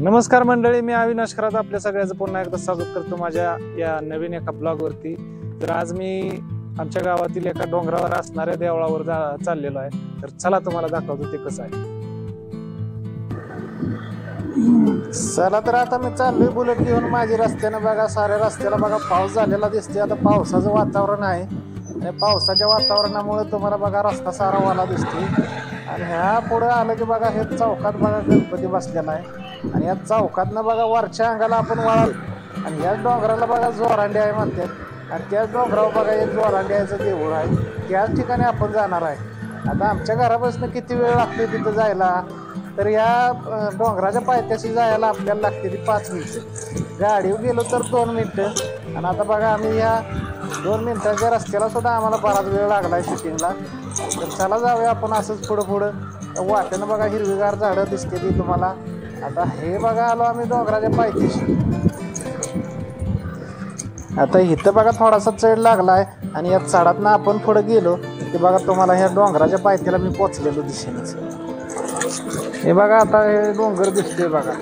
नमस्कार मंडळी, मी अविनाश खरात आपल्या सगळ्यांचं पुन्हा एकदा स्वागत करतो माझ्या या नवीन एका ब्लॉग वरती। तर आज मी आमच्या गावातील एका डोंगरावर असणाऱ्या देवळावर चाललेलो आहे। तर चला तुम्हाला दाखवतो ते कसं आहे। चला तर आता मी चाललोय बुलेट घेऊन माझी रस्त्याने बघा, साऱ्या रस्त्याला बघा पाऊस झालेला दिसते। आता पावसाचं वातावरण आहे आणि पावसाच्या वातावरणामुळे तुम्हाला बघा रस्ता सारा वाला दिसतोय। आणि ह्या पुढे आलं की बघा हे चौकात बघा गणपती बसलेला आहे आणि या चौकातनं बघा वरच्या अंगाला आपण वळाल आणि या डोंगराला बघा जोरांडी आहे म्हणतात आणि त्याच डोंगरावर बघा हे जोरांडी याचं देऊळ आहे, त्याच ठिकाणी आपण जाणार आहे। आता आमच्या घरापासून किती वेळ लागते तिथं जायला, तर या डोंगराच्या पायथ्याशी जायला आपल्याला लागते ती 5 मिनिटं, गाडीवर गेलो तर 2 मिनिटं। आणि आता बघा आम्ही या 2 मिनिटाच्या रस्त्याला सुद्धा आम्हाला बराच वेळ लागला आहे शूटिंगला। तर चला जाऊया आपण असंच पुढं वाटेनं बघा हिरवीगार झाडं दिसते ती तुम्हाला। आता हे बघा आलो आम्ही डोंगराच्या पायथ्याशी। आता इथं बघा थोडासा चढ लागलाय आणि या चढातनं आपण पुढे गेलो की बघा तुम्हाला ह्या डोंगराच्या पायथ्याला मी पोचलेलो दिसेनच। हे बघा आता हे डोंगर दिसतोय बघा,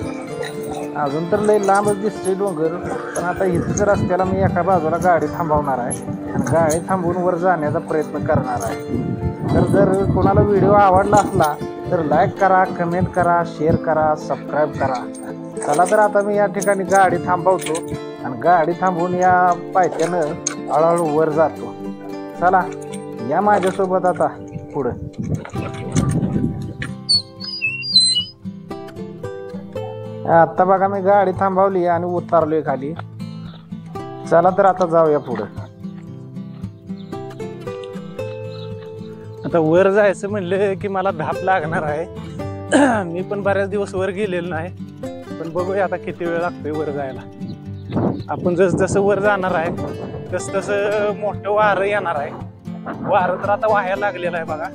अजून तर लई लांबच दिसतोय डोंगर, पण आता इथंच रस्त्याला मी एका बाजूला गाडी थांबवणार आहे आणि गाडी थांबवून वर जाण्याचा प्रयत्न करणार आहे। तर जर कोणाला व्हिडिओ आवडला असला तर लाईक करा, कमेंट करा, शेअर करा, सबस्क्राईब करा। चला तर आता मी या ठिकाणी गाडी थांबवतो आणि गाडी थांबवून या पायथ्यानं हळूहळू वर जातो। चला या माझ्यासोबत आता पुढं। आता बघा मी गाडी थांबवली आणि उतरलोय खाली। चला तर आता जाऊया पुढं। आता वर जायचं म्हणलं की मला धाप लागणार आहे। मी पण बऱ्याच दिवस वर गेलेलो नाही, पण बघूया आता किती वेळ लागतोय वर जायला। आपण जसं वर जाणार आहे तसं मोठं वारं येणार आहे। वारं तर आता वाहायला लागलेलं आहे बघा।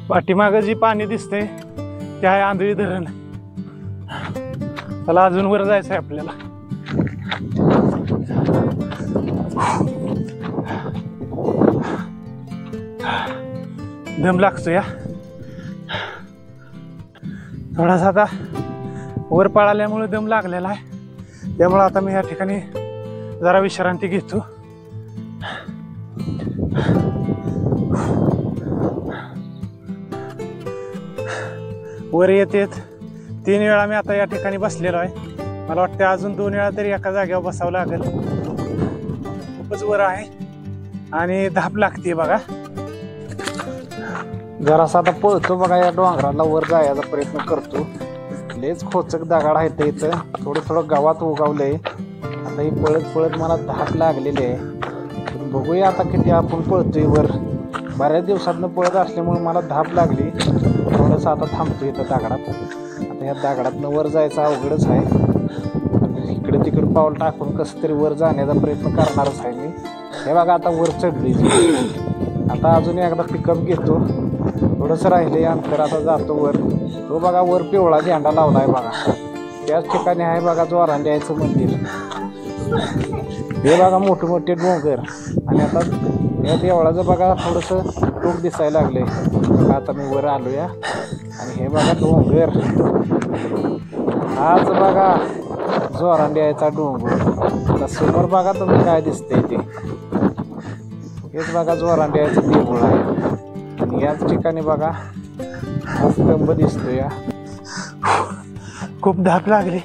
पाठीमागं जी पाणी दिसतंय ते आहे आंधळी धरण। त्याला अजून वर जायचं आहे आपल्याला। दम लागतो या थोडासा, आता वर पळाल्यामुळे दम लागलेला आहे, त्यामुळे आता मी या ठिकाणी जरा विश्रांती घेतो। वर येत 3 वेळा मी आता या ठिकाणी बसलेलो आहे। मला वाटतं अजून 2 वेळा तरी एका जागेवर बसावं लागेल, खूपच वर आहे आणि धाप लागते बघा। जरासा आता पळतो बघा, या डोंगराला वर जायचा प्रयत्न करतो। लेच खोचक दगड आहेत इथं, थोडं गावात उगावलंय। आता ही पळत पळत मला धाप लागलेली आहे। बघूया आता किती आपण पळतोय वर। बऱ्याच दिवसातनं पळत असल्यामुळे मला धाप लागली, थोडंसं आता थांबतो इथं दगडात। आता या दगडातनं वर जायचं अवघडच आहे, इकडे तिकडे पाऊल टाकून कसं तरी वर जाण्याचा प्रयत्न करणारच आहे मी। हे बघा आता वर चढली। आता अजून एकदा पिकअप घेतो, थोडंसं राहिले अंतर, आता जातो वर। तो बघा वर पिवळा झेंडा लावला आहे बघा, त्याच ठिकाणी आहे बघा जोरांडी याचं मंदिर। हे बघा मोठे मोठे डोंगर आणि आता या देवळाचं बघा थोडंसं टोक दिसायला लागले बघा। आता मी वर आलोया आणि हे बघा डोंगर, हाच बघा जोरांडी याचा डोंगर। आता समोर बघा तुम्ही काय दिसतंय ते, हेच बघा जोरांडी याचं देऊळ आहे आणि याच ठिकाणी बघा हा स्तंभ दिसतो या। खूप धाप लागली।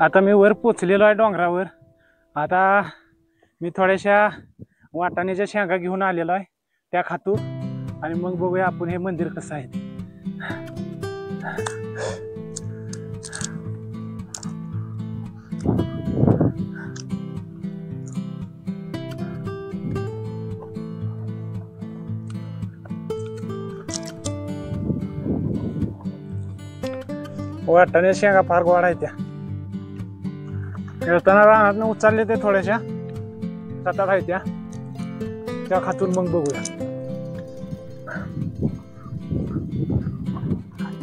आता मी वर पोचलेलो आहे डोंगरावर। आता मी थोड्याशा वाटाण्याच्या शेंगा घेऊन आलेलो आहे, त्या खातो आणि मग बघूया आपण हे मंदिर कसं आहे। वाटाणे शेंगा फार गोड आहेत त्या. येताना रानात उचलले ते थोड्याशा सातात आहे त्या खातून मग बघूया.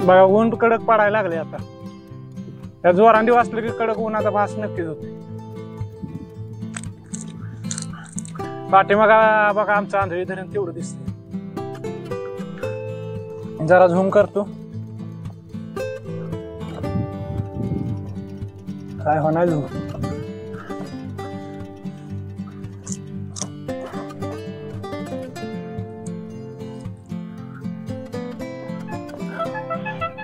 बघा ऊन कडक पडायला लागले आता. त्या जोरांडी वाचलं की कडक उन्हाचा भास नक्कीच होते. पाठीमागा बघा आमचं आंधळी धरण तेवढं दिसतंय. जरा झूम करतो. काय होणार झूम.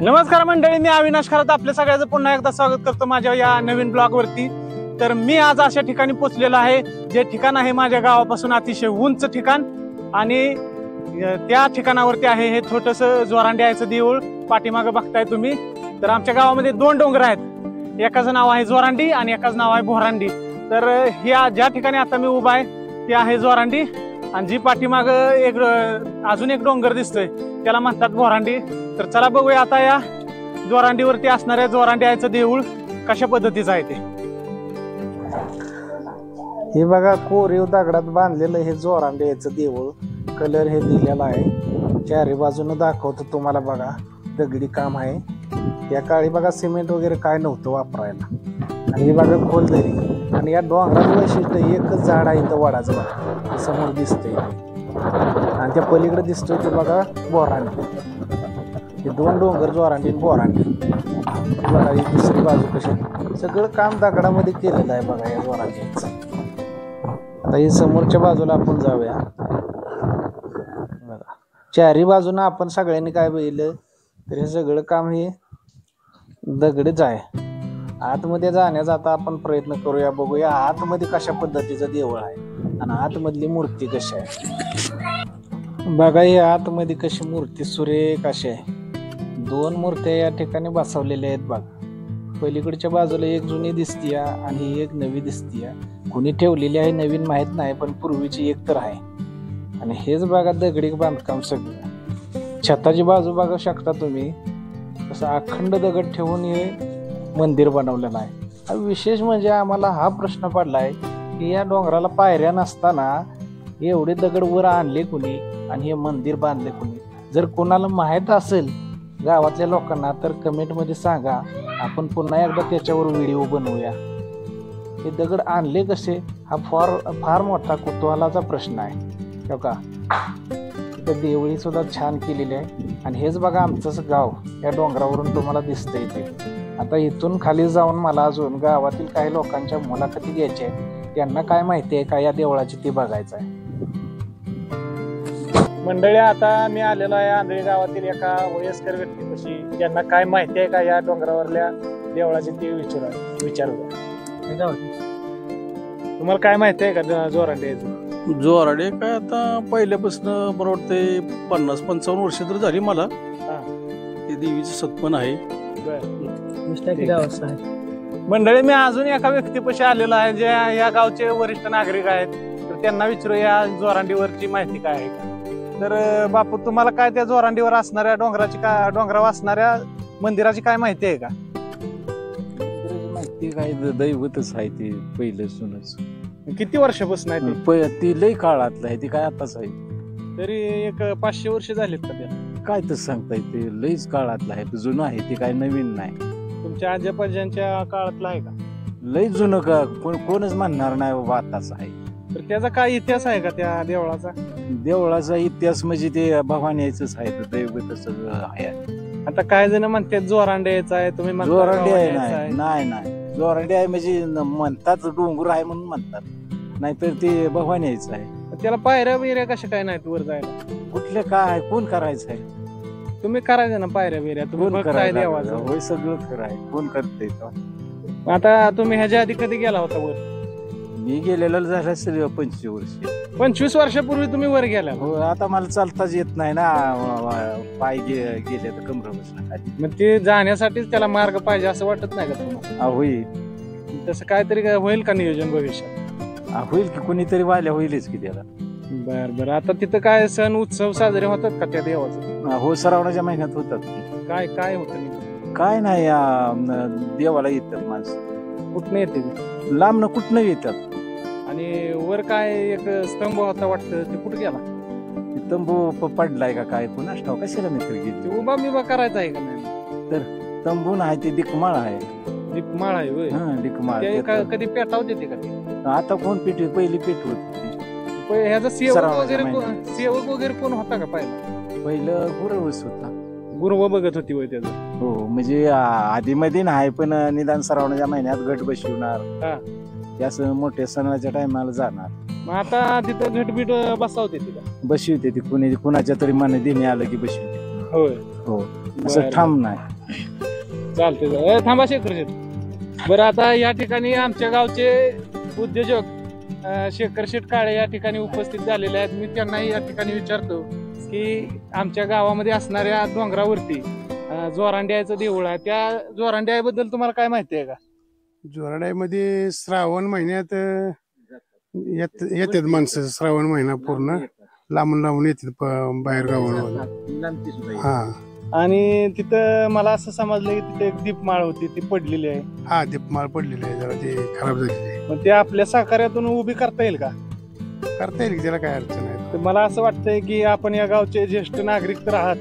नमस्कार मंडळी, मी अविनाश खरात आपल्या सगळ्यांचं पुन्हा एकदा स्वागत करतो माझ्या या नवीन ब्लॉग वरती. तर मी आज अशा ठिकाणी पोहोचलेलो आहे जे ठिकाण आहे माझ्या गावापासून अतिशय उंच ठिकाण आणि त्या ठिकाणावरती आहे हे छोटस जोरांड्याचं देऊळ. पाठीमागं बघताय तुम्ही. तर आमच्या गावामध्ये 2 डोंगर आहेत. एकाचं नाव आहे जोरांडी आणि एकाचं नाव आहे भोरांडी. तर ह्या ज्या ठिकाणी आता मी उभा आहे ते आहे जोरांडी आणि जी पाठीमाग अजून एक डोंगर दिसतोय त्याला म्हणतात भोरांडी. तर चला बघूया आता या जोरांडीवरती असणाऱ्या जोरांड्याचं देऊळ कशा पद्धतीचं आहे ते. हे बघा कोरीव दगडात बांधलेलं हे जोरांड्याचं देऊळ. कलर हे दिलेला आहे. चारी बाजूनं दाखवतो तुम्हाला. बघा दगडी काम आहे. त्या काळी बघा सिमेंट वगैरे काय नव्हतं वापरायला. आणि हे बघा खोलदरी. आणि या डोंगराचं वैशिष्ट्य एकच झाड आहे इथं वडाचं. बघा समोर दिसतंय आणि त्या पलीकडे दिसतोय ते बघा बोरांडी. हे 2 डोंगर जोरांडी आणि बोरांडी. बघा ही दुसरी बाजू कशी सगळं काम दगडामध्ये केलेलं आहे बघा या जोरांडीचं. आता ही समोरच्या बाजूला आपण जाऊया. बघा चारी बाजूनं आपण सगळ्यांनी काय बघितलं तर हे सगळं काम हे दगडच आहे. आतमध्ये जाण्याचा आता आपण प्रयत्न करूया. बघूया आतमध्ये कशा पद्धतीचं देऊळ आहे आणि आतमधली मूर्ती कशी आहे. बघा हे आतमध्ये कशी मूर्ती सुरेख अशी आहे. 2 मूर्त्या या ठिकाणी बसवलेल्या आहेत बघा. पलीकडच्या बाजूला एक जुनी दिसतीय आणि एक नवी दिसतीय. कुणी ठेवलेली आहे नवीन माहित नाही पण पूर्वीची एक तर आहे. आणि हेच बघा दगडी बांधकाम सगळं. छताची बाजू बघू शकता तुम्ही. असं अखंड दगड ठेवून हे मंदिर बनवलेलं आहे. विशेष म्हणजे आम्हाला हा प्रश्न पडलाय की या डोंगराला पायऱ्या नसताना एवढे दगड वर आणले कुणी आणि हे मंदिर बांधले कुणी. जर कोणाला माहित असेल गावातल्या लोकांना तर कमेंट मध्ये सांगा. आपण पुन्हा एकदा त्याच्यावर व्हिडिओ बनवूया. हे दगड आणले कसे हा फार मोठा कुतूहलाचा प्रश्न आहे. का इथं देवळी सुद्धा छान केलेली आहे. आणि हेच बघा आमचंच गाव या डोंगरावरून तुम्हाला दिसतंय ते. आता इथून खाली जाऊन मला अजून गावातील काही लोकांच्या मुलाखती घ्यायच्या आहेत. त्यांना काय माहिती आहे का या देवळाची ते बघायचं आहे. मंडळी आता मी आलेलो आहे आंधळी गावातील एका वयस्कर व्यक्तीपाशी. ज्यांना काय माहिती आहे का या डोंगरावरल्या देवळाची ते विचारूया. तुम्हाला काय माहिती आहे का जोरांड्याचं? जोराडे काय आता पहिल्यापासून बरोबर ते 50-55 वर्ष तर झाली मला. ते देवीचं सत्पन आहे. मंडळी मी अजून एका व्यक्तीपाशी आलेलो आहे जे या गावचे वरिष्ठ नागरिक आहेत. तर त्यांना विचारू या जोरांडीवरची माहिती काय आहे. तर बापू तुम्हाला काय त्या जोरांडीवर असणाऱ्या डोंगरावर असणाऱ्या मंदिराची काय माहिती आहे का? माहिती काय दैवतच आहे ते पहिल्यापासूनच. किती वर्षापासून आहे ती लई काळातलं आहे. ती काय आताच आहे. तरी एक 500 वर्ष झालीत का त्याला? काय तर सांगता येते. लईच काळातलं आहे. जुनं आहे. ते काय नवीन नाही. तुमच्या आजोबांच्या काळातलं आहे का? लई जुनं का कोणच म्हणणार नाही बाबा आताच आहे. तर त्याचा काय इतिहास आहे का त्या देवळाचा? देवळाचा इतिहास म्हणजे ते भवानीच आहे. दैवतच आहे. आता काय जण म्हणतात जोरांड्याचा आहे. तुम्ही जोरांडे आहे? नाही जोरांडे आहे म्हणजे म्हणतात डोंगर आहे म्हणून म्हणतात. नाहीतर ते भवानीच आहे. त्याला पायऱ्या बिऱ्या कशा काय नाहीत वर जायला? कुठले काय कोण करायचं आहे? तुम्ही करायचं ना पायऱ्या बिऱ्या. तुम्ही देवाचं होय सगळं खरं आहे. कोण करते? आता तुम्ही ह्याच्या आधी कधी गेला होता वर? मी गेलेलं झालं असेल 25 वर्ष. 25 वर्षापूर्वी तुम्ही वर गेला? हो. आता मला चालताच येत नाही ना. पाय गेले तर कमर बसला. मग ते जाण्यासाठीच त्याला मार्ग पाहिजे असं वाटत नाही का तुम्हाला? होईल तसं काहीतरी होईल का नियोजन भविष्यात? होईल की कोणीतरी वाल्या होईलच की त्याला. बर आता तिथं काय सण उत्सव साजरे होतात का त्या देवाचे? हो श्रावणाच्या महिन्यात होतात. काय काय होतं? काय नाही देवाला येतात माणसं. कुठनं येते ती? लांबनं कुठनं येतात. आणि वर काय एक स्तंभ होता वाटतं, ते कुठे गेला? ते तंबू पडलाय का काय पुन्हा ठाव कशाला मित्र घेते. ते उभा बिबा करायचा आहे का नाही? तंबू नाही ते दिकमाळ आहे. दीपमाळ आहे होय. हा दिकमाळ ते त्यात- कधी पेटावते ते का ते? आता कोण पेटवी पहिली पेटवत होती. ह्याचा सेवक सरावाच्या वगैरे महिन्यात. सेवक वगैरे कोण होता का पहिला? पहिलं गुरवस होता. गुरुव बघत होती होय त्याचं. हो म्हणजे आधी मध्ये नाही पण निदान सरावण्याच्या महिन्यात गट बसवणार. हा. ते असं मोठ्या सणाच्या टायमाला जाणार. मग आता तिथं घटबीट बसावते तिला. बसवते ती कुणाच्या तरी मन देणे आलं की बसवते. होय. हो असं बरं. ठाम नाही. चालते. थांबा शेखर शेठ. बरं, आता या ठिकाणी आमच्या गावचे उद्योजक शेखर शेठ काळे या ठिकाणी उपस्थित झालेले आहेत. मी त्यांनाही या ठिकाणी विचारतो की आमच्या गावामध्ये असणाऱ्या डोंगरावरती जोरांड्याचं देऊळ आहे, त्या जोरांड्याबद्दल तुम्हाला काय माहिती आहे का? जोराड्यामध्ये श्रावण महिन्यात येतात माणसं. श्रावण महिना पूर्ण लांबून लांबून येतात बाहेर गावांवर. हा आणि तिथं मला असं समजलं की तिथे एक दीपमाळ होती, ती पडलेली आहे. हा दीपमाळ पडलेली आहे, जरा ते खराब झालेली आहे. मग ते आपल्या सहकार्यातून उभी करता येईल का? करता येईल की, त्याला काय अडचण आहे. तर मला असं वाटतंय की आपण या गावचे ज्येष्ठ नागरिक तर आहात,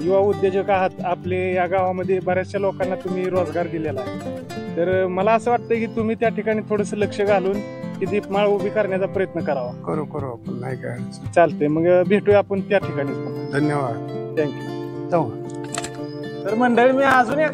युवा उद्योजक आहात. आपले या गावामध्ये बऱ्याचशा लोकांना तुम्ही रोजगार दिलेला आहे. तर मला असं वाटतंय की तुम्ही त्या ठिकाणी थोडंसं लक्ष घालून ती दीपमाळ उभी करण्याचा प्रयत्न करावा. करू आपण, नाही काय अडचण. चालतंय, मग भेटूया आपण त्या ठिकाणी. धन्यवाद. थँक्यू. जाऊ. तर मंडळी मी अजून एका